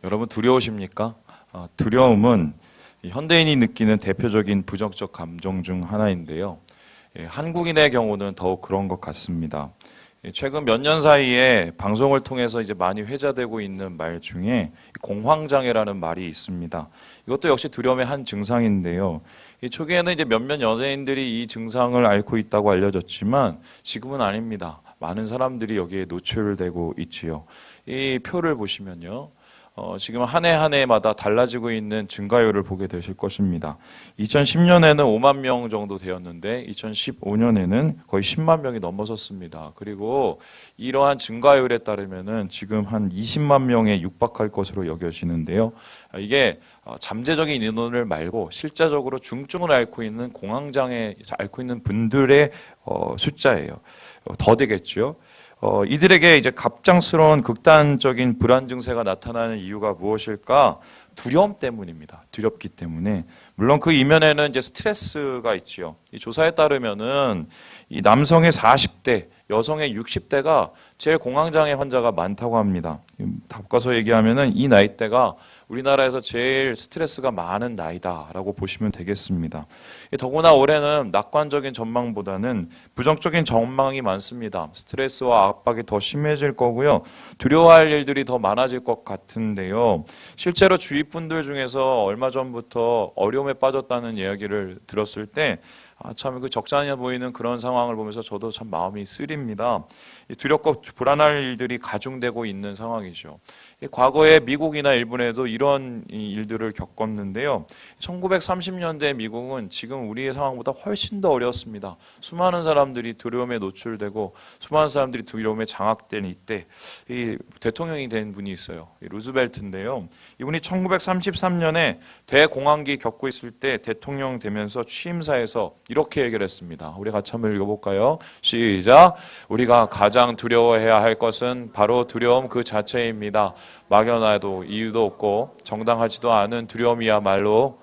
여러분 두려우십니까? 두려움은 현대인이 느끼는 대표적인 부정적 감정 중 하나인데요. 한국인의 경우는 더욱 그런 것 같습니다. 최근 몇 년 사이에 방송을 통해서 이제 많이 회자되고 있는 말 중에 공황장애라는 말이 있습니다. 이것도 역시 두려움의 한 증상인데요. 초기에는 이제 몇몇 연예인들이 이 증상을 앓고 있다고 알려졌지만 지금은 아닙니다. 많은 사람들이 여기에 노출되고 있지요. 이 표를 보시면요. 지금 한 해 한 해마다 달라지고 있는 증가율을 보게 되실 것입니다. 2010년에는 5만 명 정도 되었는데 2015년에는 거의 10만 명이 넘어섰습니다. 그리고 이러한 증가율에 따르면은 지금 한 20만 명에 육박할 것으로 여겨지는데요. 이게 잠재적인 인원을 말고 실제적으로 중증을 앓고 있는 공황장애 앓고 있는 분들의 숫자예요. 더 되겠죠. 이들에게 이제 갑작스러운 극단적인 불안 증세가 나타나는 이유가 무엇일까? 두려움 때문입니다. 두렵기 때문에. 물론 그 이면에는 이제 스트레스가 있지요. 이 조사에 따르면은 이 남성의 40대, 여성의 60대가 제일 공황장애 환자가 많다고 합니다. 바꿔서 얘기하면은 이 나이대가 우리나라에서 제일 스트레스가 많은 나이다라고 보시면 되겠습니다. 더구나 올해는 낙관적인 전망보다는 부정적인 전망이 많습니다. 스트레스와 압박이 더 심해질 거고요. 두려워할 일들이 더 많아질 것 같은데요. 실제로 주위 분들 중에서 얼마 전부터 어려움에 빠졌다는 이야기를 들었을 때 참 그 적잖아 보이는 그런 상황을 보면서 저도 참 마음이 쓰립니다. 두렵고 불안할 일들이 가중되고 있는 상황이죠. 과거에 미국이나 일본에도 이런 일들을 겪었는데요. 1930년대 미국은 지금 우리의 상황보다 훨씬 더 어려웠습니다. 수많은 사람들이 두려움에 노출되고 수많은 사람들이 두려움에 장악된 이때 이 대통령이 된 분이 있어요. 루즈벨트인데요. 이분이 1933년에 대공황기 겪고 있을 때 대통령 되면서 취임사에서 이렇게 얘기를 했습니다. 우리 같이 한번 읽어볼까요? 시작! 우리가 가장 두려워해야 할 것은 바로 두려움 그 자체입니다. 막연하도 이유도 없고 정당하지도 않은 두려움이야말로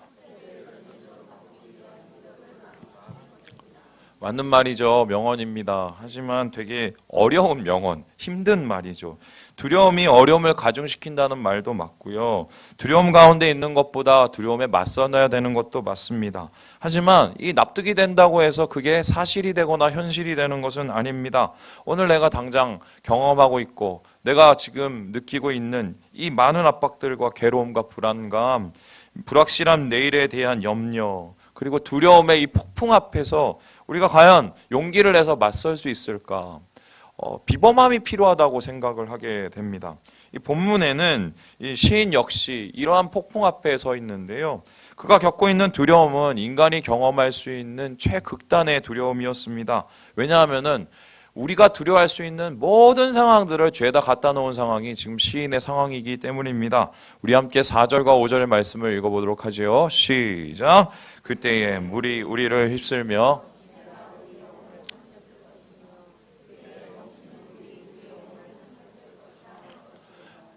맞는 말이죠. 명언입니다. 하지만 되게 어려운 명언, 힘든 말이죠. 두려움이 어려움을 가중시킨다는 말도 맞고요. 두려움 가운데 있는 것보다 두려움에 맞서야 되는 것도 맞습니다. 하지만 이 납득이 된다고 해서 그게 사실이 되거나 현실이 되는 것은 아닙니다. 오늘 내가 당장 경험하고 있고 내가 지금 느끼고 있는 이 많은 압박들과 괴로움과 불안감, 불확실한 내일에 대한 염려, 그리고 두려움의 이 폭풍 앞에서 우리가 과연 용기를 내서 맞설 수 있을까? 비범함이 필요하다고 생각을 하게 됩니다. 이 본문에는 이 시인 역시 이러한 폭풍 앞에 서 있는데요. 그가 겪고 있는 두려움은 인간이 경험할 수 있는 최극단의 두려움이었습니다. 왜냐하면은 우리가 두려워할 수 있는 모든 상황들을 죄다 갖다 놓은 상황이 지금 시인의 상황이기 때문입니다. 우리 함께 4절과 5절의 말씀을 읽어보도록 하지요. 시작! 그때에 물이 우리를 휩쓸며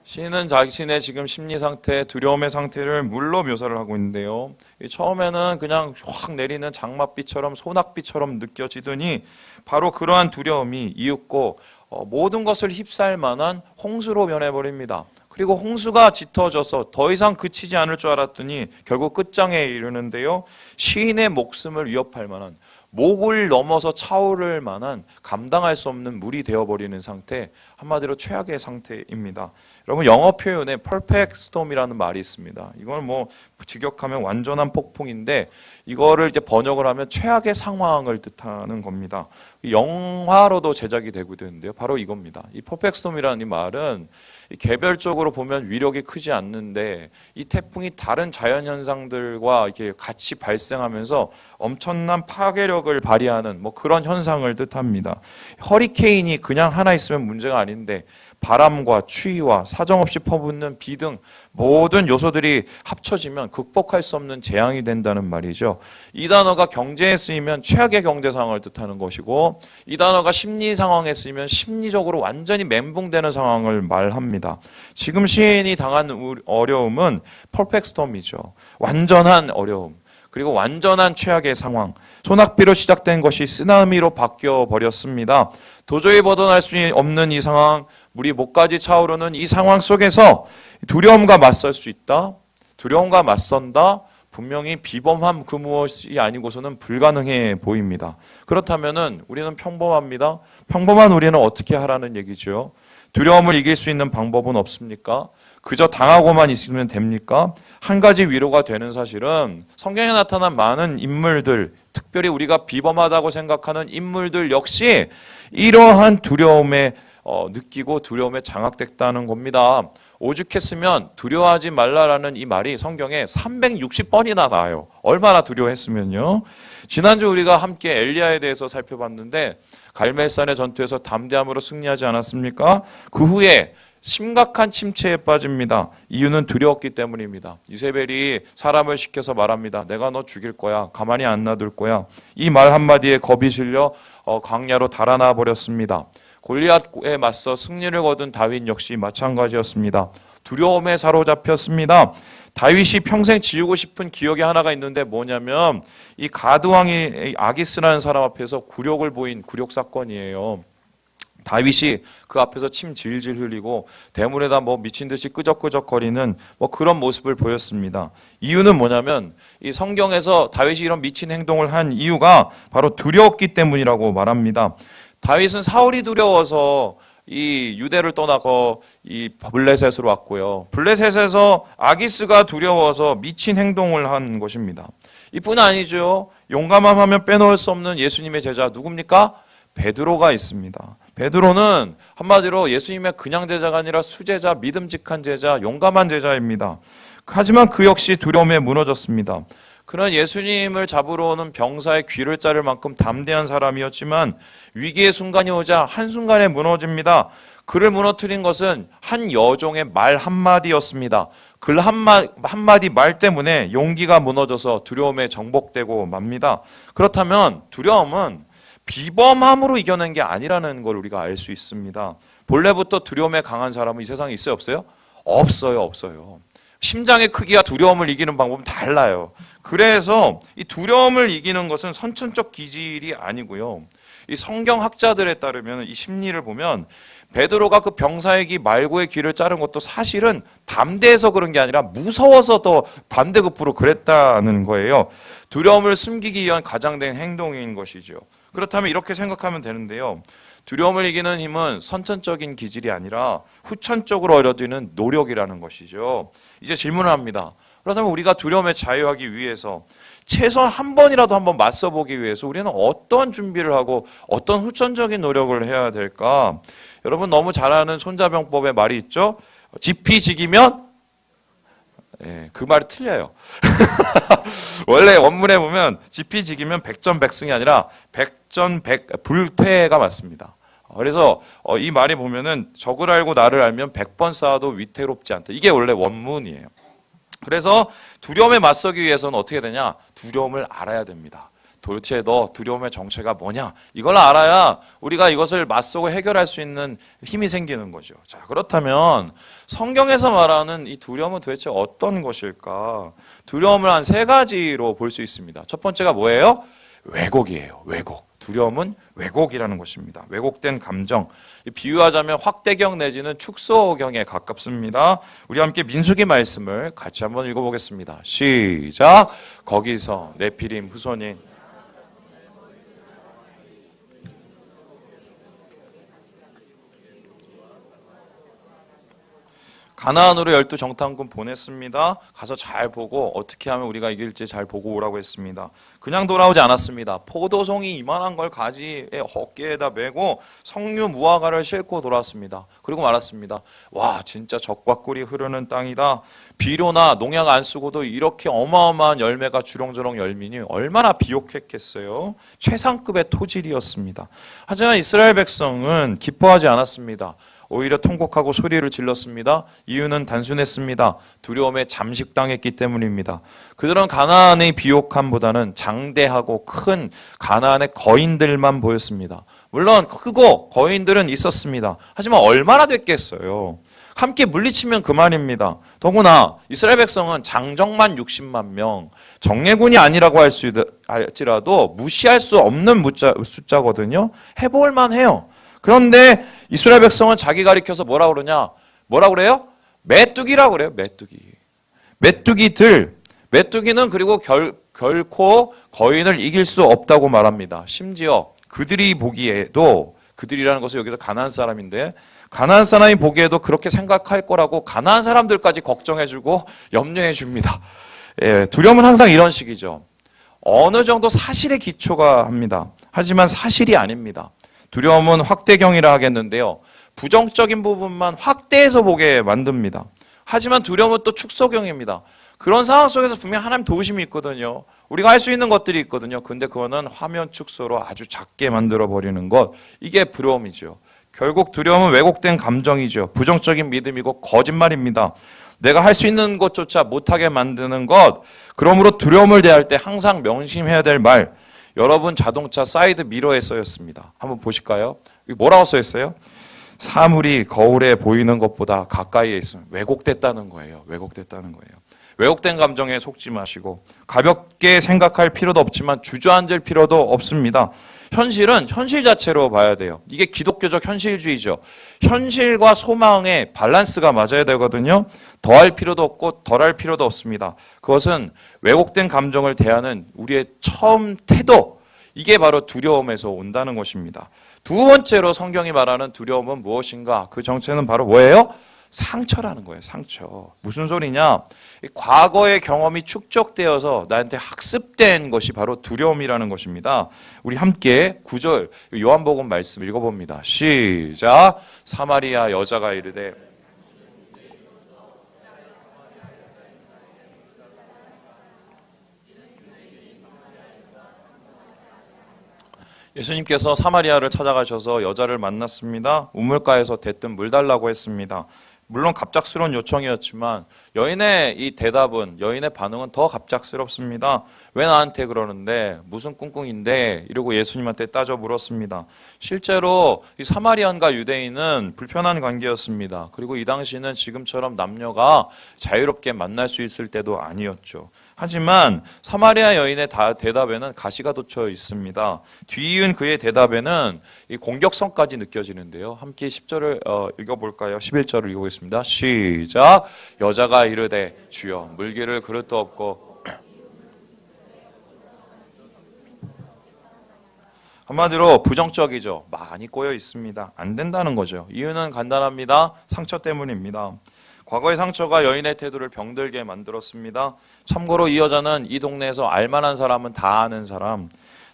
시인은 자신의 지금 심리 상태, 두려움의 상태를 물로 묘사를 하고 있는데요. 처음에는 그냥 확 내리는 장맛비처럼 소낙비처럼 느껴지더니 바로 그러한 두려움이 이윽고 모든 것을 휩싸일 만한 홍수로 변해버립니다. 그리고 홍수가 짙어져서 더 이상 그치지 않을 줄 알았더니 결국 끝장에 이르는데요. 시인의 목숨을 위협할 만한, 목을 넘어서 차오를 만한 감당할 수 없는 물이 되어버리는 상태, 한마디로 최악의 상태입니다. 여러분 영어 표현에 perfect storm이라는 말이 있습니다. 이걸 뭐 직역하면 완전한 폭풍인데 이거를 이제 번역을 하면 최악의 상황을 뜻하는 겁니다. 영화로도 제작이 되고 있는데요. 바로 이겁니다. 이 perfect storm이라는 이 말은 개별적으로 보면 위력이 크지 않는데 이 태풍이 다른 자연 현상들과 이렇게 같이 발생하면서 엄청난 파괴력을 발휘하는 뭐 그런 현상을 뜻합니다. 허리케인이 그냥 하나 있으면 문제가 아닌데 바람과 추위와 사정없이 퍼붓는 비 등 모든 요소들이 합쳐지면 극복할 수 없는 재앙이 된다는 말이죠. 이 단어가 경제에 쓰이면 최악의 경제 상황을 뜻하는 것이고 이 단어가 심리 상황에 쓰이면 심리적으로 완전히 멘붕되는 상황을 말합니다. 지금 시인이 당한 어려움은 퍼펙트 스톰이죠. 완전한 어려움. 그리고 완전한 최악의 상황, 소낙비로 시작된 것이 쓰나미로 바뀌어 버렸습니다. 도저히 벗어날 수 없는 이 상황, 물이 목까지 차오르는 이 상황 속에서 두려움과 맞설 수 있다. 두려움과 맞선다. 분명히 비범함 그 무엇이 아니고서는 불가능해 보입니다. 그렇다면은 우리는 평범합니다. 평범한 우리는 어떻게 하라는 얘기죠? 두려움을 이길 수 있는 방법은 없습니까? 그저 당하고만 있으면 됩니까? 한 가지 위로가 되는 사실은 성경에 나타난 많은 인물들, 특별히 우리가 비범하다고 생각하는 인물들 역시 이러한 두려움에 느끼고 두려움에 장악됐다는 겁니다. 오죽했으면 두려워하지 말라라는 이 말이 성경에 360번이나 나와요. 얼마나 두려워했으면요. 지난주 우리가 함께 엘리야에 대해서 살펴봤는데 갈멜산의 전투에서 담대함으로 승리하지 않았습니까? 그 후에 심각한 침체에 빠집니다. 이유는 두려웠기 때문입니다. 이세벨이 사람을 시켜서 말합니다. 내가 너 죽일 거야. 가만히 안 놔둘 거야. 이 말 한마디에 겁이 실려 광야로 달아나 버렸습니다. 골리앗에 맞서 승리를 거둔 다윗 역시 마찬가지였습니다. 두려움에 사로잡혔습니다. 다윗이 평생 지우고 싶은 기억이 하나가 있는데 뭐냐면 이 가드왕이 아기스라는 사람 앞에서 굴욕을 보인 굴욕 사건이에요. 다윗이 그 앞에서 침 질질 흘리고 대문에다 미친 듯이 끄적끄적거리는 그런 모습을 보였습니다. 이유는 뭐냐면 이 성경에서 다윗이 이런 미친 행동을 한 이유가 바로 두려웠기 때문이라고 말합니다. 다윗은 사울이 두려워서 이 유대를 떠나고 이 블레셋으로 왔고요. 블레셋에서 아기스가 두려워서 미친 행동을 한 것입니다. 이뿐 아니죠. 용감함 하면 빼놓을 수 없는 예수님의 제자 누굽니까? 베드로가 있습니다. 베드로는 한마디로 예수님의 그냥 제자가 아니라 수제자, 믿음직한 제자, 용감한 제자입니다. 하지만 그 역시 두려움에 무너졌습니다. 그는 예수님을 잡으러 오는 병사의 귀를 자를 만큼 담대한 사람이었지만 위기의 순간이 오자 한순간에 무너집니다. 그를 무너뜨린 것은 한 여종의 말 한마디였습니다. 그 한마디 말 때문에 용기가 무너져서 두려움에 정복되고 맙니다. 그렇다면 두려움은 비범함으로 이겨낸 게 아니라는 걸 우리가 알 수 있습니다. 본래부터 두려움에 강한 사람은 이 세상에 있어요? 없어요? 없어요. 심장의 크기와 두려움을 이기는 방법은 달라요. 그래서 이 두려움을 이기는 것은 선천적 기질이 아니고요. 이 성경학자들에 따르면 이 심리를 보면 베드로가 그 병사의 귀 말고의 귀를 자른 것도 사실은 담대해서 그런 게 아니라 무서워서 더 반대급부로 그랬다는 거예요. 두려움을 숨기기 위한 과장된 행동인 것이죠. 그렇다면 이렇게 생각하면 되는데요. 두려움을 이기는 힘은 선천적인 기질이 아니라 후천적으로 얻어지는 노력이라는 것이죠. 이제 질문을 합니다. 그렇다면 우리가 두려움에 자유하기 위해서 최소한 한 번이라도 한번 맞서보기 위해서 우리는 어떤 준비를 하고 어떤 후천적인 노력을 해야 될까? 여러분 너무 잘 아는 손자병법의 말이 있죠. 지피지기면 그 말이 틀려요. 원래 원문에 보면 지피지기면 백전백승이 아니라 백전백불퇴가 맞습니다. 그래서 이 말이 보면은 적을 알고 나를 알면 100번 쌓아도 위태롭지 않다. 이게 원래 원문이에요. 그래서 두려움에 맞서기 위해서는 어떻게 되냐? 두려움을 알아야 됩니다. 도대체 너 두려움의 정체가 뭐냐? 이걸 알아야 우리가 이것을 맞서고 해결할 수 있는 힘이 생기는 거죠. 자, 그렇다면 성경에서 말하는 이 두려움은 도대체 어떤 것일까? 두려움을 한 세 가지로 볼 수 있습니다. 첫 번째가 뭐예요? 왜곡이에요. 왜곡. 두려움은 왜곡이라는 것입니다. 왜곡된 감정. 비유하자면 확대경 내지는 축소경에 가깝습니다. 우리 함께 민수기 말씀을 같이 한번 읽어보겠습니다. 시작. 거기서 네피림 후손인 가나안으로 12 정탐꾼 보냈습니다. 가서 잘 보고 어떻게 하면 우리가 이길지 잘 보고 오라고 했습니다. 그냥 돌아오지 않았습니다. 포도송이 이만한 걸 가지에 어깨에다 메고 석류 무화과를 싣고 돌아왔습니다. 그리고 말았습니다. 와, 진짜 젖과 꿀이 흐르는 땅이다. 비료나 농약 안 쓰고도 이렇게 어마어마한 열매가 주렁주렁 열리니 얼마나 비옥했겠어요. 최상급의 토질이었습니다. 하지만 이스라엘 백성은 기뻐하지 않았습니다. 오히려 통곡하고 소리를 질렀습니다. 이유는 단순했습니다. 두려움에 잠식당했기 때문입니다. 그들은 가나안의 비옥함보다는 장대하고 큰 가나안의 거인들만 보였습니다. 물론 크고 거인들은 있었습니다. 하지만 얼마나 됐겠어요. 함께 물리치면 그만입니다. 더구나 이스라엘 백성은 장정만 60만 명, 정예군이 아니라고 할지라도 무시할 수 없는 숫자거든요. 해볼 만해요. 그런데 이스라엘 백성은 자기 가리켜서 뭐라 그러냐? 뭐라 그래요? 메뚜기라고 그래요. 메뚜기. 메뚜기는 그리고 결코 거인을 이길 수 없다고 말합니다. 심지어 그들이 보기에도, 그들이라는 것은 여기서 가나안 사람인데, 가나안 사람이 보기에도 그렇게 생각할 거라고 가나안 사람들까지 걱정해주고 염려해줍니다. 예, 두려움은 항상 이런 식이죠. 어느 정도 사실에 기초가 합니다. 하지만 사실이 아닙니다. 두려움은 확대경이라 하겠는데요. 부정적인 부분만 확대해서 보게 만듭니다. 하지만 두려움은 또 축소경입니다. 그런 상황 속에서 분명히 하나님 도우심이 있거든요. 우리가 할 수 있는 것들이 있거든요. 근데 그거는 화면 축소로 아주 작게 만들어버리는 것. 이게 두려움이죠. 결국 두려움은 왜곡된 감정이죠. 부정적인 믿음이고 거짓말입니다. 내가 할 수 있는 것조차 못하게 만드는 것. 그러므로 두려움을 대할 때 항상 명심해야 될 말. 여러분 자동차 사이드 미러에 써있습니다. 한번 보실까요? 뭐라고 써있어요? 사물이 거울에 보이는 것보다 가까이에 있으면 왜곡됐다는 거예요. 왜곡됐다는 거예요. 왜곡된 감정에 속지 마시고 가볍게 생각할 필요도 없지만 주저앉을 필요도 없습니다. 현실은 현실 자체로 봐야 돼요. 이게 기독교적 현실주의죠. 현실과 소망의 밸런스가 맞아야 되거든요. 더할 필요도 없고 덜할 필요도 없습니다. 그것은 왜곡된 감정을 대하는 우리의 처음 태도, 이게 바로 두려움에서 온다는 것입니다. 두 번째로 성경이 말하는 두려움은 무엇인가? 그 정체는 바로 뭐예요? 상처라는 거예요. 상처. 무슨 소리냐? 과거의 경험이 축적되어서 나한테 학습된 것이 바로 두려움이라는 것입니다. 우리 함께 9절 요한복음 말씀 읽어봅니다. 시작. 사마리아 여자가 이르되 예수님께서 사마리아를 찾아가셔서 여자를 만났습니다. 우물가에서 대뜸 물 달라고 했습니다. 물론 갑작스러운 요청이었지만 여인의 이 대답은, 여인의 반응은 더 갑작스럽습니다. 왜 나한테 그러는데? 무슨 꿍꿍인데? 이러고 예수님한테 따져 물었습니다. 실제로 이 사마리안과 유대인은 불편한 관계였습니다. 그리고 이 당시는 지금처럼 남녀가 자유롭게 만날 수 있을 때도 아니었죠. 하지만 사마리아 여인의 대답에는 가시가 돋쳐 있습니다. 뒤이은 그의 대답에는 이 공격성까지 느껴지는데요. 함께 10절을 읽어볼까요? 11절을 읽어보겠습니다. 시작. 여자가 이르되 주여 물기를 그릇도 없고. 한마디로 부정적이죠. 많이 꼬여 있습니다. 안 된다는 거죠. 이유는 간단합니다. 상처 때문입니다. 과거의 상처가 여인의 태도를 병들게 만들었습니다. 참고로 이 여자는 이 동네에서 알만한 사람은 다 아는 사람,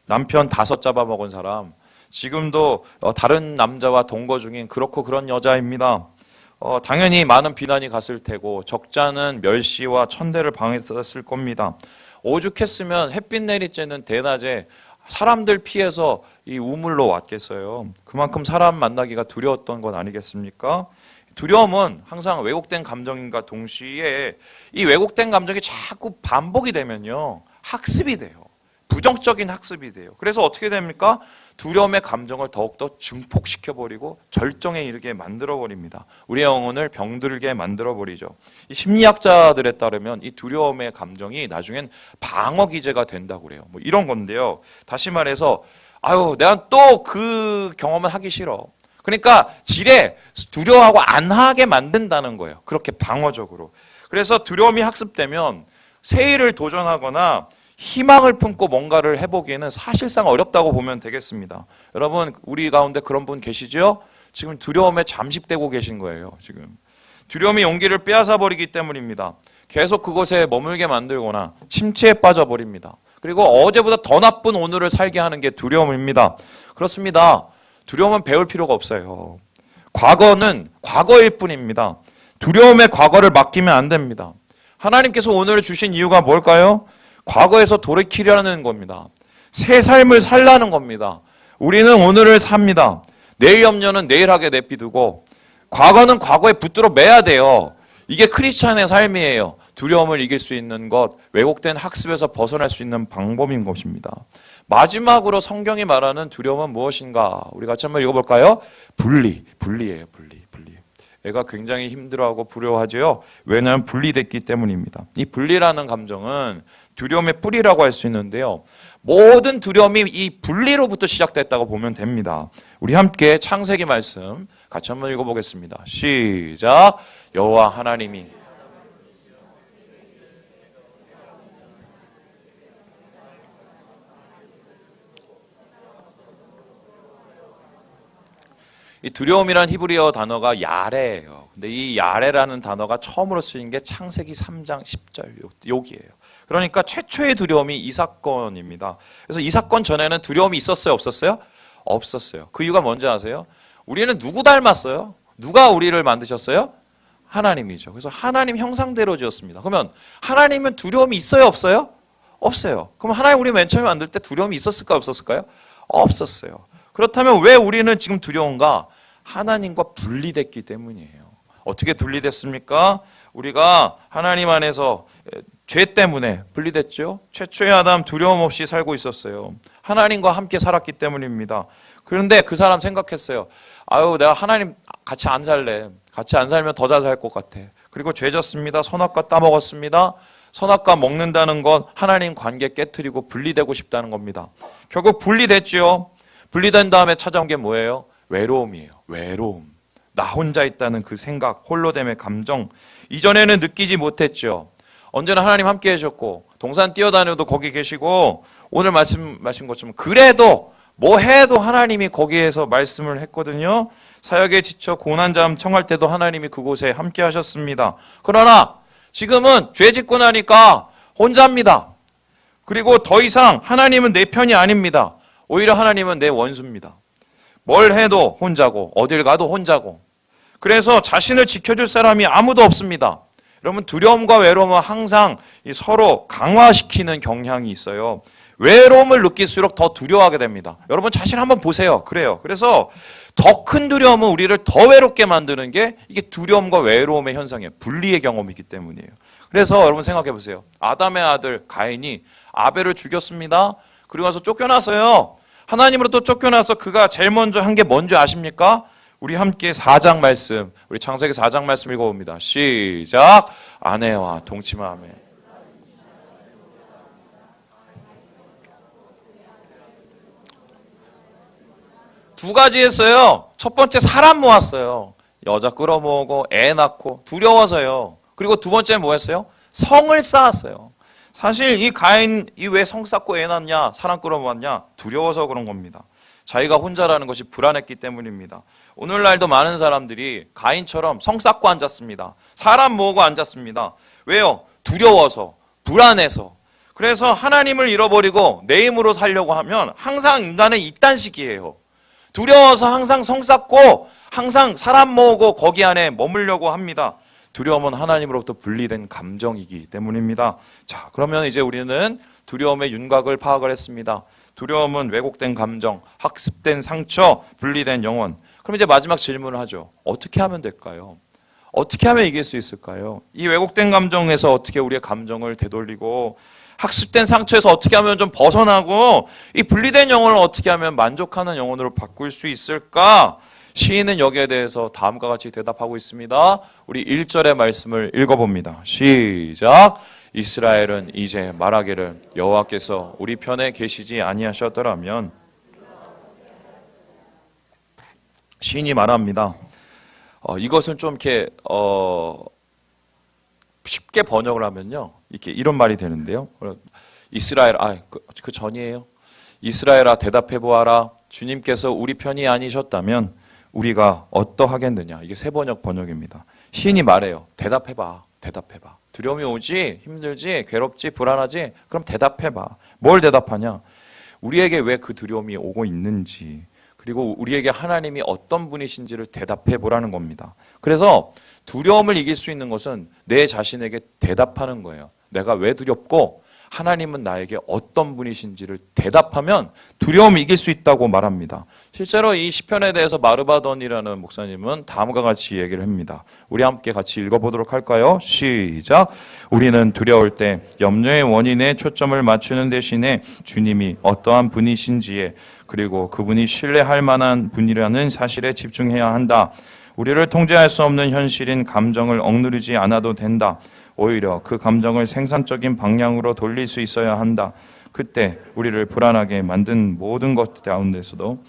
남편 5 잡아먹은 사람, 지금도 다른 남자와 동거 중인 그렇고 그런 여자입니다. 당연히 많은 비난이 갔을 테고 적잖은 멸시와 천대를 당했을 겁니다. 오죽했으면 햇빛 내리쬐는 대낮에 사람들 피해서 이 우물로 왔겠어요. 그만큼 사람 만나기가 두려웠던 건 아니겠습니까? 두려움은 항상 왜곡된 감정인가 동시에 이 왜곡된 감정이 자꾸 반복이 되면요, 학습이 돼요. 부정적인 학습이 돼요. 그래서 어떻게 됩니까? 두려움의 감정을 더욱더 증폭시켜버리고 절정에 이르게 만들어버립니다. 우리의 영혼을 병들게 만들어버리죠. 이 심리학자들에 따르면 이 두려움의 감정이 나중엔 방어기제가 된다고 그래요. 뭐 이런 건데요. 다시 말해서 내가 또 그 경험을 하기 싫어. 그러니까 지레 두려워하고 안 하게 만든다는 거예요. 그렇게 방어적으로. 그래서 두려움이 학습되면 새 일을 도전하거나 희망을 품고 뭔가를 해보기에는 사실상 어렵다고 보면 되겠습니다. 여러분, 우리 가운데 그런 분 계시죠? 지금 두려움에 잠식되고 계신 거예요. 지금 두려움이 용기를 빼앗아버리기 때문입니다. 계속 그곳에 머물게 만들거나 침체에 빠져버립니다. 그리고 어제보다 더 나쁜 오늘을 살게 하는 게 두려움입니다. 그렇습니다. 두려움은 배울 필요가 없어요. 과거는 과거일 뿐입니다. 두려움의 과거를 맡기면 안 됩니다. 하나님께서 오늘 주신 이유가 뭘까요? 과거에서 돌이키려는 겁니다. 새 삶을 살라는 겁니다. 우리는 오늘을 삽니다. 내일 염려는 내일 하게 내비두고 과거는 과거에 붙들어 매야 돼요. 이게 크리스찬의 삶이에요. 두려움을 이길 수 있는 것, 왜곡된 학습에서 벗어날 수 있는 방법인 것입니다. 마지막으로 성경이 말하는 두려움은 무엇인가? 우리 같이 한번 읽어볼까요? 분리예요. 분리. 애가 굉장히 힘들어하고 두려워하죠. 왜냐하면 분리됐기 때문입니다. 이 분리라는 감정은 두려움의 뿌리라고 할 수 있는데요. 모든 두려움이 이 분리로부터 시작됐다고 보면 됩니다. 우리 함께 창세기 말씀 같이 한번 읽어보겠습니다. 시작. 여호와 하나님이 이 두려움이란 히브리어 단어가 야레예요. 근데 이 야레라는 단어가 처음으로 쓰인 게 창세기 3장 10절 여기예요. 그러니까 최초의 두려움이 이 사건입니다. 그래서 이 사건 전에는 두려움이 있었어요, 없었어요? 없었어요. 그 이유가 뭔지 아세요? 우리는 누구 닮았어요? 누가 우리를 만드셨어요? 하나님이죠. 그래서 하나님 형상대로 지었습니다. 그러면 하나님은 두려움이 있어요, 없어요? 없어요. 그럼 하나님 우리 맨 처음에 만들 때 두려움이 있었을까요, 없었을까요? 없었어요. 그렇다면 왜 우리는 지금 두려운가? 하나님과 분리됐기 때문이에요. 어떻게 분리됐습니까? 우리가 하나님 안에서 죄 때문에 분리됐죠. 최초의 아담 두려움 없이 살고 있었어요. 하나님과 함께 살았기 때문입니다. 그런데 그 사람 생각했어요. 아유, 내가 하나님 같이 안 살래. 같이 안 살면 더 잘 살 것 같아. 그리고 죄 졌습니다. 선악과 따먹었습니다. 선악과 먹는다는 건 하나님 관계 깨트리고 분리되고 싶다는 겁니다. 결국 분리됐죠. 분리된 다음에 찾아온 게 뭐예요? 외로움이에요. 외로움. 나 혼자 있다는 그 생각, 홀로됨의 감정. 이전에는 느끼지 못했죠. 언제나 하나님 함께 해주셨고 동산 뛰어다녀도 거기 계시고 오늘 말씀하신 것처럼 그래도 뭐 해도 하나님이 거기에서 말씀을 했거든요. 사역에 지쳐 고난잠 청할 때도 하나님이 그곳에 함께 하셨습니다. 그러나 지금은 죄 짓고 나니까 혼자입니다. 그리고 더 이상 하나님은 내 편이 아닙니다. 오히려 하나님은 내 원수입니다. 뭘 해도 혼자고 어딜 가도 혼자고 그래서 자신을 지켜줄 사람이 아무도 없습니다. 여러분 두려움과 외로움은 항상 서로 강화시키는 경향이 있어요. 외로움을 느낄수록 더 두려워하게 됩니다. 여러분 자신 한번 보세요. 그래요. 그래서 더 큰 두려움은 우리를 더 외롭게 만드는 게 이게 두려움과 외로움의 현상이에요. 분리의 경험이기 때문이에요. 그래서 여러분 생각해 보세요. 아담의 아들 가인이 아벨을 죽였습니다. 그리고 나서 쫓겨났어요. 하나님으로부터 쫓겨나서 그가 제일 먼저 한 게 뭔지 아십니까? 우리 함께 4장 말씀, 우리 창세기 4장 말씀 읽어봅니다. 시작. 아내와 동침하며 두 가지 했어요. 첫 번째 사람 모았어요. 여자 끌어모으고 애 낳고 두려워서요. 그리고 두 번째 뭐 했어요? 성을 쌓았어요. 사실 이 가인이 왜 성 쌓고 애 낳냐, 사람 끌어모았냐? 두려워서 그런 겁니다. 자기가 혼자라는 것이 불안했기 때문입니다. 오늘날도 많은 사람들이 가인처럼 성 쌓고 앉았습니다. 사람 모으고 앉았습니다. 왜요? 두려워서, 불안해서. 그래서 하나님을 잃어버리고 내 힘으로 살려고 하면 항상 인간은 이딴 식이에요. 두려워서 항상 성 쌓고 항상 사람 모으고 거기 안에 머물려고 합니다. 두려움은 하나님으로부터 분리된 감정이기 때문입니다. 자, 그러면 이제 우리는 두려움의 윤곽을 파악을 했습니다. 두려움은 왜곡된 감정, 학습된 상처, 분리된 영혼. 그럼 이제 마지막 질문을 하죠. 어떻게 하면 될까요? 어떻게 하면 이길 수 있을까요? 이 왜곡된 감정에서 어떻게 우리의 감정을 되돌리고 학습된 상처에서 어떻게 하면 좀 벗어나고 이 분리된 영혼을 어떻게 하면 만족하는 영혼으로 바꿀 수 있을까? 시인은 여기에 대해서 다음과 같이 대답하고 있습니다. 우리 1절의 말씀을 읽어봅니다. 시작. 이스라엘은 이제 말하기를 여호와께서 우리 편에 계시지 아니하셨더라면. 시인이 말합니다. 이것은 좀 이렇게 쉽게 번역을 하면요, 이렇게 이런 말이 되는데요. 이스라엘, 그 전이에요. 이스라엘아 대답해 보아라. 주님께서 우리 편이 아니셨다면 우리가 어떠하겠느냐. 이게 세번역 번역입니다. 시인이 말해요. 대답해봐. 대답해봐. 두려움이 오지? 힘들지? 괴롭지? 불안하지? 그럼 대답해봐. 뭘 대답하냐? 우리에게 왜 그 두려움이 오고 있는지, 그리고 우리에게 하나님이 어떤 분이신지를 대답해 보라는 겁니다. 그래서 두려움을 이길 수 있는 것은 내 자신에게 대답하는 거예요. 내가 왜 두렵고 하나님은 나에게 어떤 분이신지를 대답하면 두려움을 이길 수 있다고 말합니다. 실제로 이 시편에 대해서 마르바돈이라는 목사님은 다음과 같이 얘기를 합니다. 우리 함께 같이 읽어보도록 할까요? 시작. 우리는 두려울 때 염려의 원인에 초점을 맞추는 대신에 주님이 어떠한 분이신지에, 그리고 그분이 신뢰할 만한 분이라는 사실에 집중해야 한다. 우리를 통제할 수 없는 현실인 감정을 억누르지 않아도 된다. 오히려 그 감정을 생산적인 방향으로 돌릴 수 있어야 한다. 그때 우리를 불안하게 만든 모든 것 가운데서도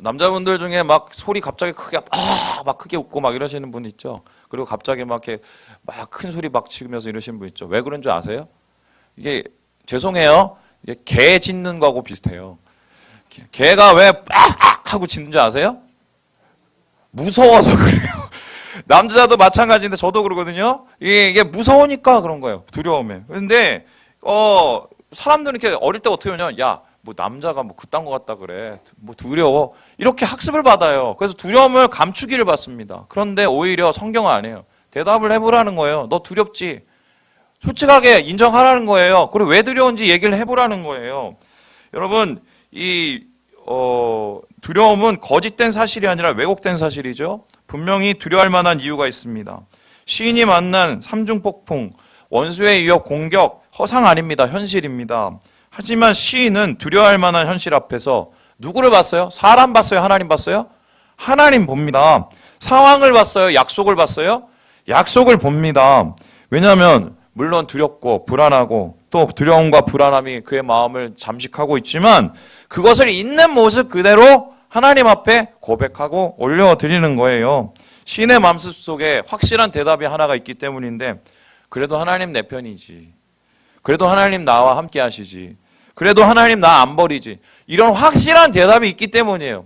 남자분들 중에 막 소리 갑자기 크게 막 크게 웃고 막 이러시는 분 있죠. 그리고 갑자기 막 이렇게 막 큰 소리 막 치면서 이러시는 분 있죠. 왜 그런 줄 아세요? 이게 죄송해요. 이게 개 짖는 거하고 비슷해요. 개가 왜 빡 하고 짖는 줄 아세요? 무서워서 그래요. 남자도 마찬가지인데 저도 그러거든요. 이게 무서우니까 그런 거예요. 두려움에. 근데 사람들은 이렇게 어릴 때 어떻게 하냐면 야, 뭐 남자가 뭐 그딴 거 같다 그래. 뭐 두려워. 이렇게 학습을 받아요. 그래서 두려움을 감추기를 받습니다. 그런데 오히려 성경은 안 해요. 대답을 해보라는 거예요. 너 두렵지? 솔직하게 인정하라는 거예요. 그리고 왜 두려운지 얘기를 해보라는 거예요. 여러분, 두려움은 거짓된 사실이 아니라 왜곡된 사실이죠. 분명히 두려워할 만한 이유가 있습니다. 시인이 만난 삼중폭풍, 원수의 위협, 공격, 허상 아닙니다. 현실입니다. 하지만 시인은 두려워할 만한 현실 앞에서 누구를 봤어요? 사람 봤어요? 하나님 봤어요? 하나님 봅니다. 상황을 봤어요? 약속을 봤어요? 약속을 봅니다. 왜냐하면 물론 두렵고 불안하고 또 두려움과 불안함이 그의 마음을 잠식하고 있지만 그것을 있는 모습 그대로 하나님 앞에 고백하고 올려드리는 거예요. 시인의 마음속 속에 확실한 대답이 하나가 있기 때문인데 그래도 하나님 내 편이지. 그래도 하나님 나와 함께 하시지. 그래도 하나님 나 안 버리지. 이런 확실한 대답이 있기 때문이에요.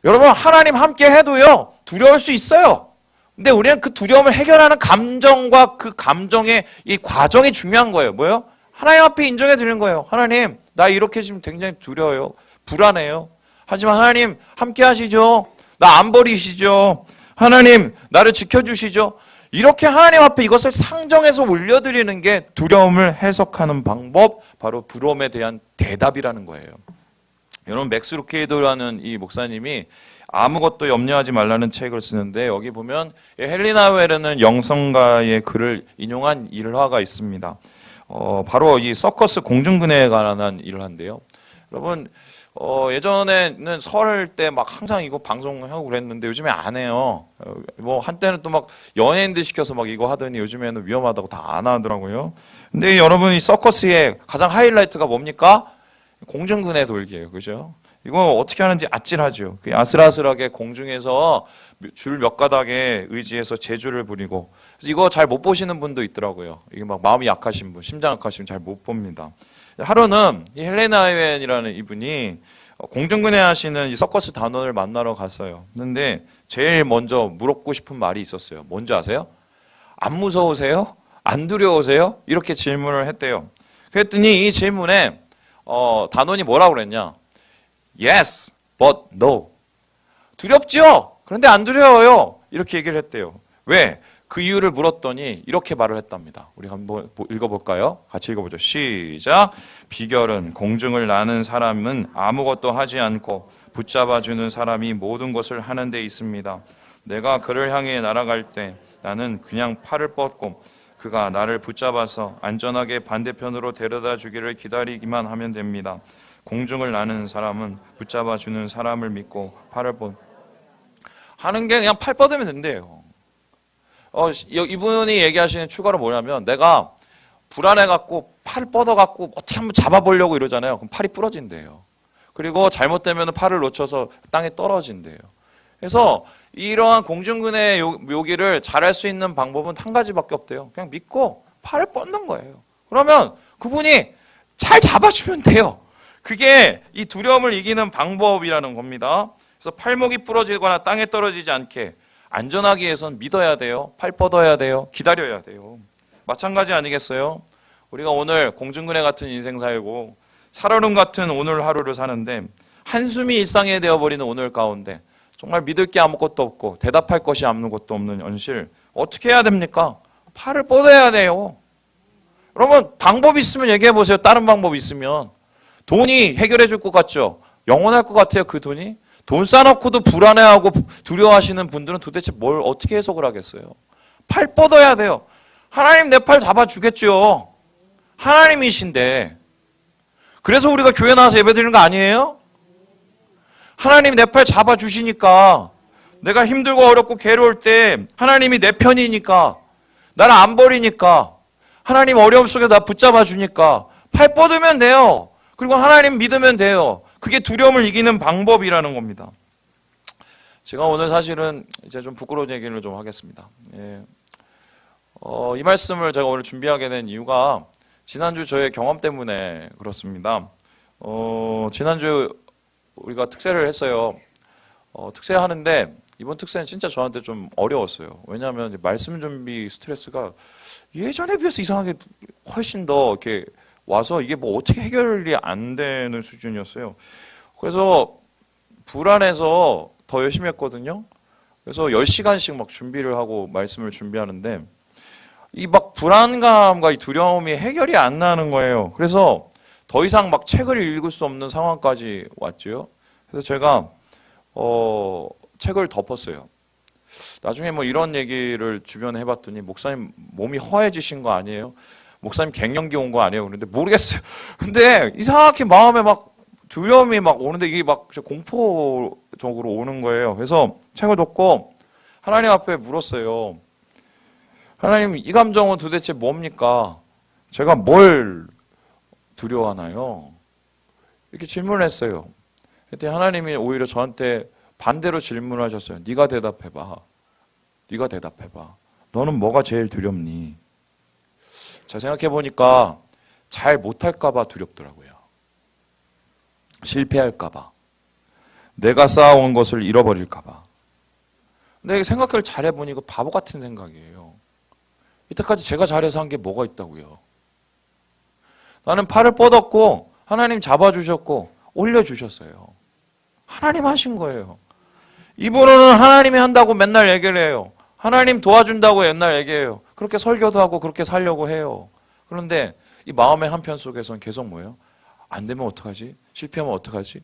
여러분 하나님 함께 해도요 두려울 수 있어요. 근데 우리는 그 두려움을 해결하는 감정과 그 감정의 이 과정이 중요한 거예요. 뭐예요? 하나님 앞에 인정해 드리는 거예요. 하나님 나 이렇게 지금 굉장히 두려워요. 불안해요. 하지만 하나님 함께 하시죠. 나 안 버리시죠. 하나님 나를 지켜주시죠. 이렇게 하나님 앞에 이것을 상정해서 올려드리는 게 두려움을 해석하는 방법, 바로 두려움에 대한 대답이라는 거예요. 여러분 맥스 루케이도라는 이 목사님이 아무것도 염려하지 말라는 책을 쓰는데 여기 보면 헬리나 웨르는 영성가의 글을 인용한 일화가 있습니다. 바로 이 서커스 공중근해에 관한 일화인데요. 여러분 예전에는 설 때 막 항상 이거 방송하고 그랬는데 요즘에 안 해요. 뭐 한때는 또 막 연예인들 시켜서 막 이거 하더니 요즘에는 위험하다고 다 안 하더라고요. 근데 여러분 이 서커스의 가장 하이라이트가 뭡니까? 공중근해 돌기예요. 그죠? 이거 어떻게 하는지 아찔하죠. 아슬아슬하게 공중에서 줄 몇 가닥에 의지해서 제주를 부리고. 그래서 이거 잘 못 보시는 분도 있더라고요. 이게 막 마음이 약하신 분, 심장 약하신 분 잘 못 봅니다. 하루는 이 헬레나 웬이라는 이분이 공중근해 하시는 이 서커스 단원을 만나러 갔어요. 근데 제일 먼저 물었고 싶은 말이 있었어요. 뭔지 아세요? 안 무서우세요? 안 두려우세요? 이렇게 질문을 했대요. 그랬더니 이 질문에 단원이 뭐라고 그랬냐? Yes, but no. 두렵죠? 그런데 안 두려워요. 이렇게 얘기를 했대요. 왜? 그 이유를 물었더니 이렇게 말을 했답니다. 우리 한번 읽어볼까요? 같이 읽어보죠. 시작. 비결은 공중을 나는 사람은 아무것도 하지 않고 붙잡아주는 사람이 모든 것을 하는 데 있습니다. 내가 그를 향해 날아갈 때 나는 그냥 팔을 뻗고 그가 나를 붙잡아서 안전하게 반대편으로 데려다 주기를 기다리기만 하면 됩니다. 공중을 나는 사람은 붙잡아주는 사람을 믿고 팔을 하는 게 그냥 팔 뻗으면 된대요. 이분이 얘기하시는 추가로 뭐냐면 내가 불안해갖고 팔 뻗어갖고 어떻게 한번 잡아보려고 이러잖아요. 그럼 팔이 부러진대요. 그리고 잘못되면 팔을 놓쳐서 땅에 떨어진대요. 그래서 이러한 공중근해 묘기를 잘할 수 있는 방법은 한 가지밖에 없대요. 그냥 믿고 팔을 뻗는 거예요. 그러면 그분이 잘 잡아주면 돼요. 그게 이 두려움을 이기는 방법이라는 겁니다. 그래서 팔목이 부러지거나 땅에 떨어지지 않게 안전하기 위해서는 믿어야 돼요. 팔 뻗어야 돼요. 기다려야 돼요. 마찬가지 아니겠어요? 우리가 오늘 공중근해 같은 인생 살고 살얼음 같은 오늘 하루를 사는데 한숨이 일상이 되어버리는 오늘 가운데 정말 믿을 게 아무것도 없고 대답할 것이 아무것도 없는 현실 어떻게 해야 됩니까? 팔을 뻗어야 돼요. 여러분 방법이 있으면 얘기해 보세요. 다른 방법이 있으면. 돈이 해결해 줄 것 같죠? 영원할 것 같아요, 그 돈이? 돈 쌓아놓고도 불안해하고 두려워하시는 분들은 도대체 뭘 어떻게 해석을 하겠어요? 팔 뻗어야 돼요. 하나님 내 팔 잡아주겠죠. 하나님이신데. 그래서 우리가 교회 나와서 예배드리는 거 아니에요? 하나님이 내 팔 잡아주시니까 내가 힘들고 어렵고 괴로울 때 하나님이 내 편이니까 나를 안 버리니까 하나님 어려움 속에 나 붙잡아 주니까 팔 뻗으면 돼요. 그리고 하나님 믿으면 돼요. 그게 두려움을 이기는 방법이라는 겁니다. 제가 오늘 사실은 이제 좀 부끄러운 얘기를 좀 하겠습니다. 예. 이 말씀을 제가 오늘 준비하게 된 이유가 지난주 저의 경험 때문에 그렇습니다. 지난주 우리가 특세를 했어요. 특세하는데 이번 특세는 진짜 저한테 좀 어려웠어요. 왜냐하면 말씀 준비 스트레스가 예전에 비해서 이상하게 훨씬 더 이렇게 와서 이게 뭐 어떻게 해결이 안 되는 수준이었어요. 그래서 불안해서 더 열심히 했거든요. 그래서 10시간씩 막 준비를 하고 말씀을 준비하는데 이 막 불안감과 이 두려움이 해결이 안 나는 거예요. 그래서 더 이상 막 책을 읽을 수 없는 상황까지 왔죠. 그래서 제가 책을 덮었어요. 나중에 뭐 이런 얘기를 주변에 해봤더니 목사님 몸이 허해지신 거 아니에요? 목사님 갱년기 온 거 아니에요? 그런데 모르겠어요. 근데 이상하게 마음에 막 두려움이 막 오는데 이게 막 공포적으로 오는 거예요. 그래서 책을 덮고 하나님 앞에 물었어요. 하나님, 이 감정은 도대체 뭡니까? 제가 뭘 두려워하나요? 이렇게 질문을 했어요. 그랬더니 하나님이 오히려 저한테 반대로 질문하셨어요. 네가 대답해봐. 네가 대답해봐. 너는 뭐가 제일 두렵니? 자, 생각해보니까 잘 못할까 봐 두렵더라고요. 실패할까 봐. 내가 쌓아온 것을 잃어버릴까 봐. 근데 생각을 잘해보니 이거 바보 같은 생각이에요. 이때까지 제가 잘해서 한 게 뭐가 있다고요. 나는 팔을 뻗었고 하나님 잡아주셨고 올려주셨어요. 하나님 하신 거예요. 이분은 하나님이 한다고 맨날 얘기를 해요. 하나님 도와준다고 맨날 얘기해요. 그렇게 설교도 하고 그렇게 살려고 해요. 그런데 이 마음의 한편 속에서는 계속 뭐예요? 안 되면 어떡하지? 실패하면 어떡하지?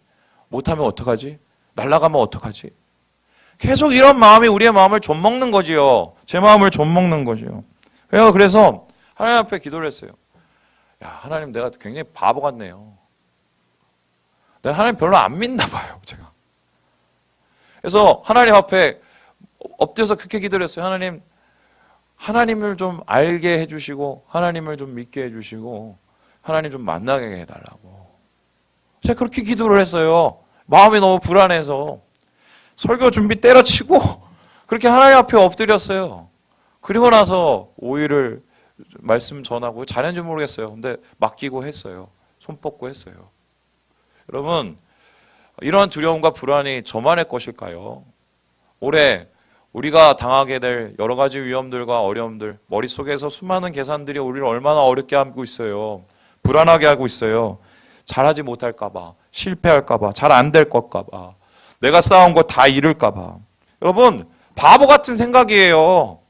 못하면 어떡하지? 날아가면 어떡하지? 계속 이런 마음이 우리의 마음을 좀먹는 거지요. 제 마음을 좀먹는 거지요. 그래서 하나님 앞에 기도를 했어요. 야, 하나님 내가 굉장히 바보 같네요. 내가 하나님 별로 안 믿나 봐요, 제가. 그래서 하나님 앞에 엎드려서 그렇게 기도를 했어요. 하나님, 하나님을 좀 알게 해주시고 하나님을 좀 믿게 해주시고 하나님 좀 만나게 해달라고. 제가 그렇게 기도를 했어요. 마음이 너무 불안해서 설교 준비 때려치고 그렇게 하나님 앞에 엎드렸어요. 그리고 나서 5일을 말씀 전하고 잘했는지 모르겠어요. 근데 맡기고 했어요. 손 뻗고 했어요. 여러분, 이러한 두려움과 불안이 저만의 것일까요? 올해 우리가 당하게 될 여러 가지 위험들과 어려움들, 머릿속에서 수많은 계산들이 우리를 얼마나 어렵게 하고 있어요. 불안하게 하고 있어요. 잘하지 못할까 봐, 실패할까 봐, 잘 안 될 것까 봐, 내가 쌓아온 거 다 잃을까 봐. 여러분, 바보 같은 생각이에요.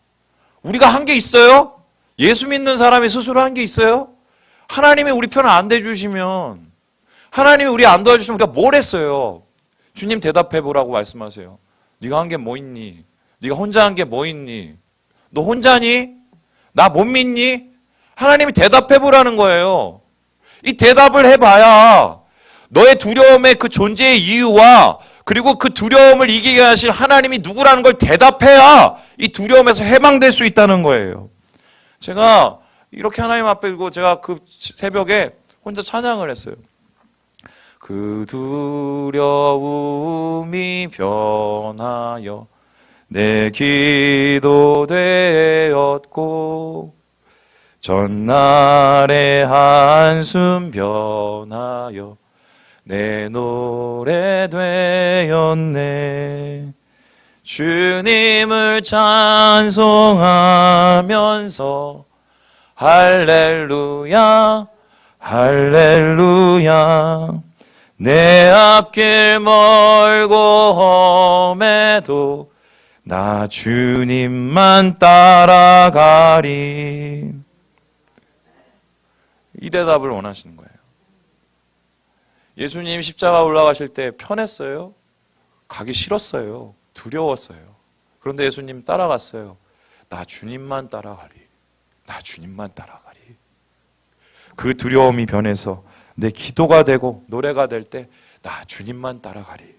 우리가 한 게 있어요? 예수 믿는 사람이 스스로 한 게 있어요? 하나님이 우리 편을 안 대주시면, 하나님이 우리 안 도와주시면 우리가 뭘 했어요? 주님 대답해 보라고 말씀하세요. 네가 한 게 뭐 있니? 네가 혼자 한 게 뭐 있니? 너 혼자니? 나 못 믿니? 하나님이 대답해 보라는 거예요. 이 대답을 해봐야 너의 두려움의 그 존재의 이유와 그리고 그 두려움을 이기게 하실 하나님이 누구라는 걸 대답해야 이 두려움에서 해방될 수 있다는 거예요. 제가 이렇게 하나님 앞에 있고 제가 그 새벽에 혼자 찬양을 했어요. 그 두려움이 변하여 내 기도 되었고 전날의 한숨 변하여 내 노래 되었네. 주님을 찬송하면서 할렐루야 할렐루야 내 앞길 멀고 험해도 나 주님만 따라가리. 이 대답을 원하시는 거예요. 예수님 십자가 올라가실 때 편했어요? 가기 싫었어요. 두려웠어요. 그런데 예수님 따라갔어요. 나 주님만 따라가리. 나 주님만 따라가리. 그 두려움이 변해서 내 기도가 되고 노래가 될 때 나 주님만 따라가리.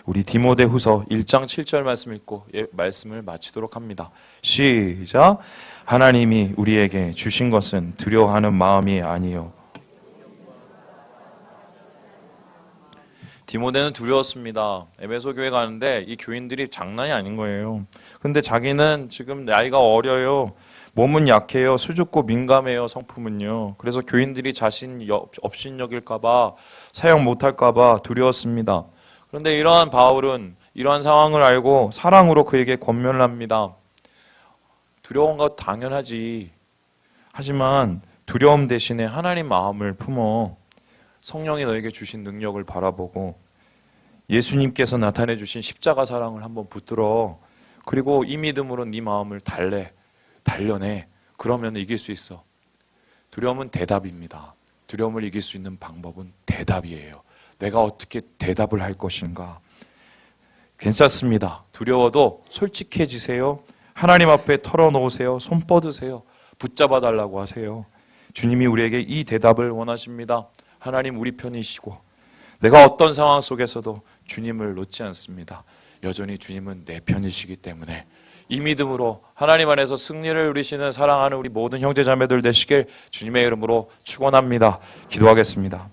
우리 디모데후서 1장 7절 말씀 읽고 말씀을 마치도록 합니다. 시작. 하나님이 우리에게 주신 것은 두려워하는 마음이 아니요 디모데는 두려웠습니다. 에베소 교회 가는데 이 교인들이 장난이 아닌 거예요. 근데 자기는 지금 나이가 어려요. 몸은 약해요. 수줍고 민감해요. 성품은요. 그래서 교인들이 자신 업신여길까봐 사용 못할까봐 두려웠습니다. 그런데 이러한 바울은 이러한 상황을 알고 사랑으로 그에게 권면을 합니다. 두려운 것 당연하지. 하지만 두려움 대신에 하나님 마음을 품어 성령이 너에게 주신 능력을 바라보고 예수님께서 나타내 주신 십자가 사랑을 한번 붙들어. 그리고 이 믿음으로 네 마음을 단련해. 그러면 이길 수 있어. 두려움은 대답입니다. 두려움을 이길 수 있는 방법은 대답이에요. 내가 어떻게 대답을 할 것인가. 괜찮습니다. 두려워도 솔직해지세요. 하나님 앞에 털어놓으세요. 손 뻗으세요. 붙잡아 달라고 하세요. 주님이 우리에게 이 대답을 원하십니다. 하나님 우리 편이시고 내가 어떤 상황 속에서도 주님을 놓지 않습니다. 여전히 주님은 내 편이시기 때문에 이 믿음으로 하나님 안에서 승리를 누리시는 사랑하는 우리 모든 형제 자매들 되시길 주님의 이름으로 축원합니다. 기도하겠습니다.